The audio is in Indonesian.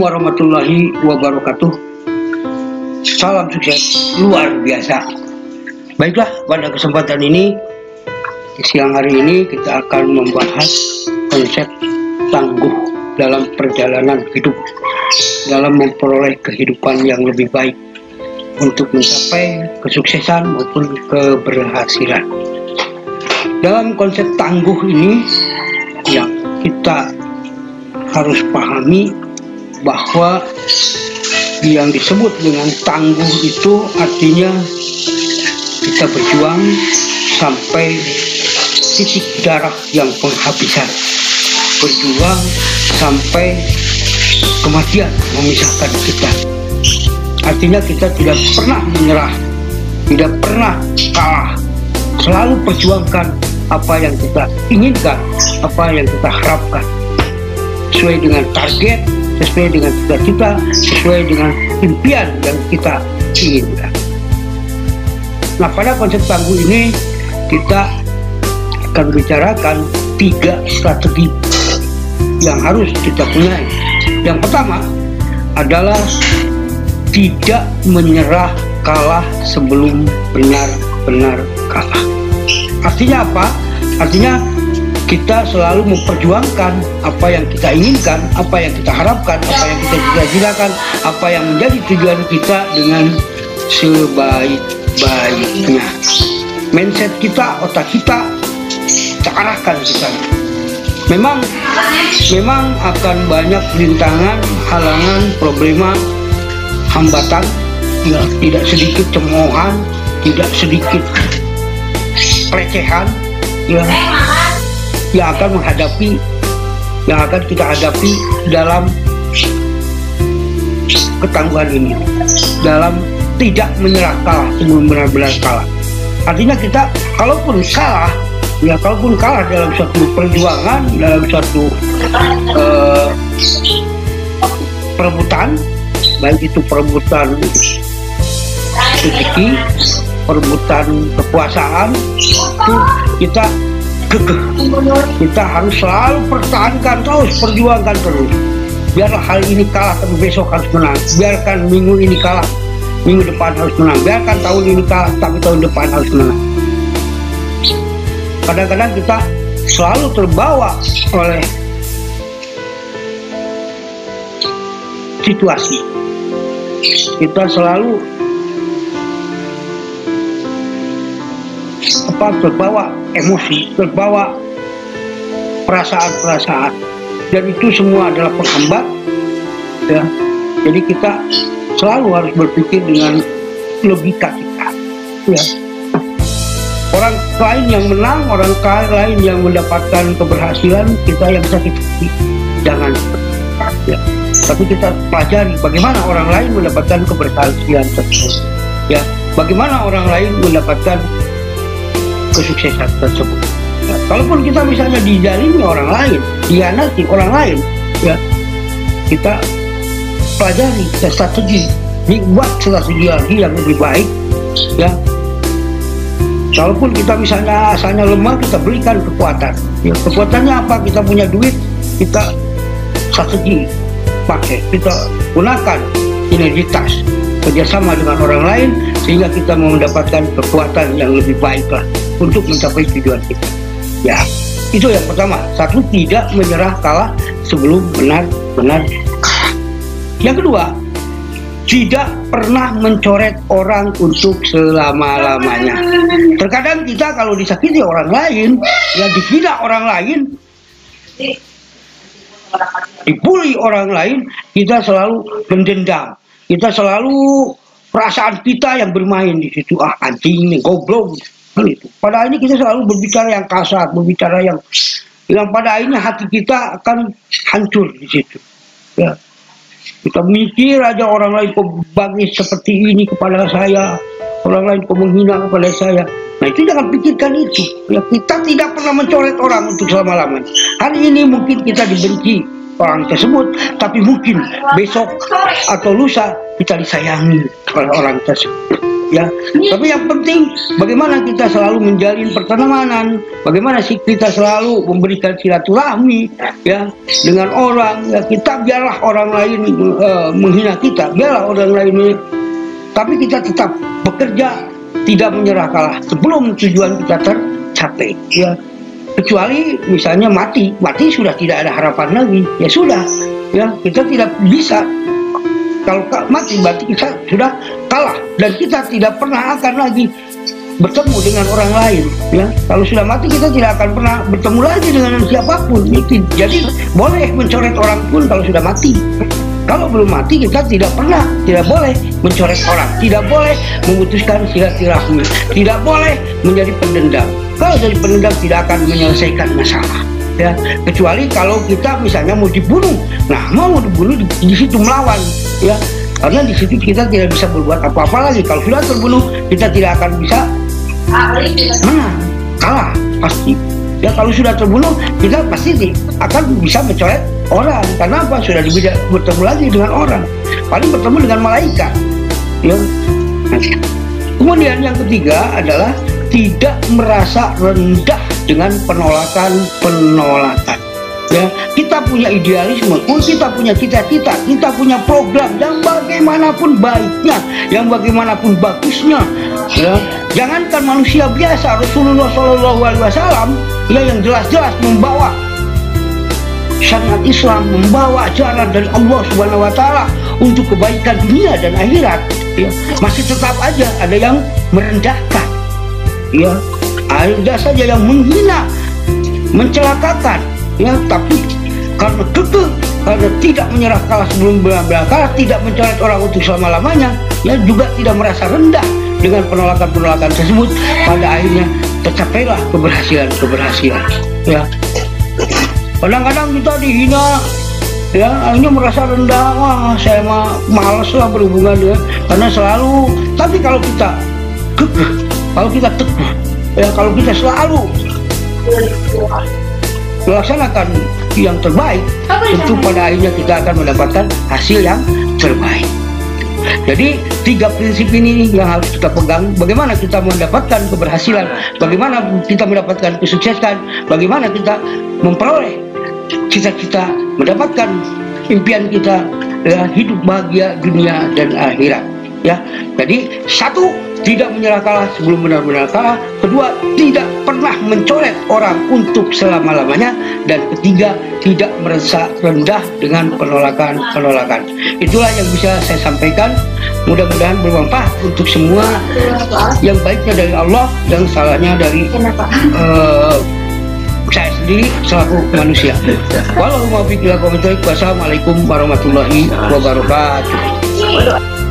warahmatullahi wabarakatuh. Salam sukses luar biasa. Baiklah, pada kesempatan ini, siang hari ini kita akan membahas konsep tangguh dalam perjalanan hidup, dalam memperoleh kehidupan yang lebih baik untuk mencapai kesuksesan maupun keberhasilan. Dalam konsep tangguh ini yang kita harus pahami bahwa yang disebut dengan tangguh itu artinya kita berjuang sampai titik darah yang penghabisan, berjuang sampai kematian memisahkan kita. Artinya kita tidak pernah menyerah, tidak pernah kalah, selalu perjuangkan apa yang kita inginkan, apa yang kita harapkan, sesuai dengan target, sesuai dengan cita-cita, sesuai dengan impian yang kita inginkan. Nah, pada konsep tangguh ini kita akan bicarakan 3 strategi yang harus kita punya. Yang pertama adalah tidak menyerah kalah sebelum benar-benar kalah. Artinya apa? Artinya kita selalu memperjuangkan apa yang kita inginkan, apa yang kita harapkan, apa yang kita cita-citakan, apa yang menjadi tujuan kita dengan sebaik-baiknya. Mindset kita, otak kita arahkan ke sana. Memang akan banyak rintangan, halangan, problema, hambatan, ya, tidak sedikit cemoohan, tidak sedikit pelecehan, ya, yang akan kita hadapi dalam ketangguhan ini, dalam tidak menyerah kalah sebelum benar-benar kalah. Artinya kita kalaupun kalah dalam suatu perjuangan, dalam suatu perebutan, baik itu perebutan rezeki, perebutan kekuasaan, itu kita kita harus selalu pertahankan terus, perjuangkan terus. Biarlah hari ini kalah tapi besok harus menang, biarkan minggu ini kalah minggu depan harus menang, biarkan tahun ini kalah tapi tahun depan harus menang. Kadang-kadang kita selalu terbawa oleh situasi, kita selalu terbawa emosi, terbawa perasaan-perasaan, dan itu semua adalah penghambat, ya. Jadi kita selalu harus berpikir dengan logika kita, ya. Orang lain yang menang, orang lain yang mendapatkan keberhasilan, kita yang sakit hati, jangan, ya. Tapi kita pelajari bagaimana orang lain mendapatkan keberhasilan tersebut, ya. Bagaimana orang lain mendapatkan kesuksesan tersebut. Nah, kalaupun kita misalnya dizalimi orang lain, dihianati orang lain, ya, kita pelajari, kita strategi, dibuat strategi lagi yang lebih baik, ya. Kalaupun kita misalnya asalnya lemah, kita berikan kekuatan, ya. Kekuatannya apa? Kita punya duit, kita strategi pakai, kita gunakan sinergitas, kerjasama dengan orang lain, sehingga kita mendapatkan kekuatan yang lebih baik lah untuk mencapai tujuan kita. Ya, itu yang pertama. Satu, tidak menyerah kalah sebelum benar-benar kalah. Yang kedua, tidak pernah mencoret orang untuk selama-lamanya. Terkadang kita kalau disakiti orang lain, ya, dihina orang lain, dibully orang lain, kita selalu mendendam. Kita selalu perasaan kita yang bermain di situ, anjing nih, goblok, gitu. Pada akhirnya kita selalu berbicara yang kasar, berbicara yang pada akhirnya hati kita akan hancur di situ. Ya. Kita mikir aja orang lain kok bangis seperti ini kepada saya, orang lain kok menghina kepada saya. Nah, itu jangan pikirkan itu. Ya, kita tidak pernah mencoret orang untuk selama-lamanya. Hari ini mungkin kita dibenci orang tersebut, tapi mungkin besok atau lusa kita disayangi oleh orang tersebut. ya. Tapi yang penting bagaimana kita selalu menjalin pertemanan, bagaimana sih kita selalu memberikan silaturahmi ya dengan orang ya. Kita biarlah orang lain menghina kita, biarlah orang lain, tapi kita tetap bekerja, tidak menyerah kalah sebelum tujuan kita tercapai ya. Kecuali misalnya mati sudah tidak ada harapan lagi, ya sudah ya, kita tidak bisa. Kalau mati berarti kita sudah kalah dan kita tidak pernah akan lagi bertemu dengan orang lain ya. Kalau sudah mati kita tidak akan pernah bertemu lagi dengan siapapun. Jadi boleh mencoret orang pun kalau sudah mati. Kalau belum mati kita tidak boleh mencoret orang, tidak boleh memutuskan silaturahmi, tidak boleh menjadi pendendam. Kalau jadi pendendam tidak akan menyelesaikan masalah ya, kecuali kalau kita misalnya mau dibunuh. Nah, mau dibunuh di situ melawan ya, karena di situ kita tidak bisa berbuat apa-apa lagi. Kalau sudah terbunuh kita tidak akan bisa menang, kalah pasti ya. Kalau sudah terbunuh kita pasti akan bisa mencoret orang. Karena apa? Sudah bertemu lagi dengan orang, paling bertemu dengan malaikat ya. Kemudian yang ketiga adalah tidak merasa rendah dengan penolakan ya. Kita punya idealisme, kita punya cita-cita, kita punya program yang bagaimanapun baiknya, yang bagaimanapun bagusnya ya. Jangankan manusia biasa, Rasulullah SAW ya, yang jelas-jelas membawa syariat Islam, membawa ajaran dari Allah Subhanahu wa Ta'ala untuk kebaikan dunia dan akhirat ya, masih tetap aja ada yang merendahkan ya, ada saja yang menghina, mencelakakan ya. Tapi karena kekeh, karena tidak menyerah kalah sebelum benar-benar kalah, tidak mencoret orang untuk selama-lamanya ya, juga tidak merasa rendah dengan penolakan tersebut, pada akhirnya tercapailah keberhasilan ya. Kadang-kadang kita dihina ya, akhirnya merasa rendah, wah saya mah males lah berhubungan ya, karena selalu. Tapi kalau kita kekeh, kalau kita teguh ya, kalau kita selalu melaksanakan yang terbaik, tentu pada akhirnya kita akan mendapatkan hasil yang terbaik. Jadi 3 prinsip ini yang harus kita pegang. Bagaimana kita mendapatkan keberhasilan, bagaimana kita mendapatkan kesuksesan, bagaimana kita memperoleh cita-cita, mendapatkan impian kita ya, hidup bahagia dunia dan akhirat ya. Jadi 1, tidak menyerah kalah sebelum benar-benar kalah. 2, tidak pernah mencoret orang untuk selama-lamanya. Dan 3, tidak merasa rendah dengan penolakan. Itulah yang bisa saya sampaikan. Mudah-mudahan bermanfaat untuk semua. Yang baiknya dari Allah, yang salahnya dari saya sendiri selaku manusia. Wassalamualaikum warahmatullahi wabarakatuh.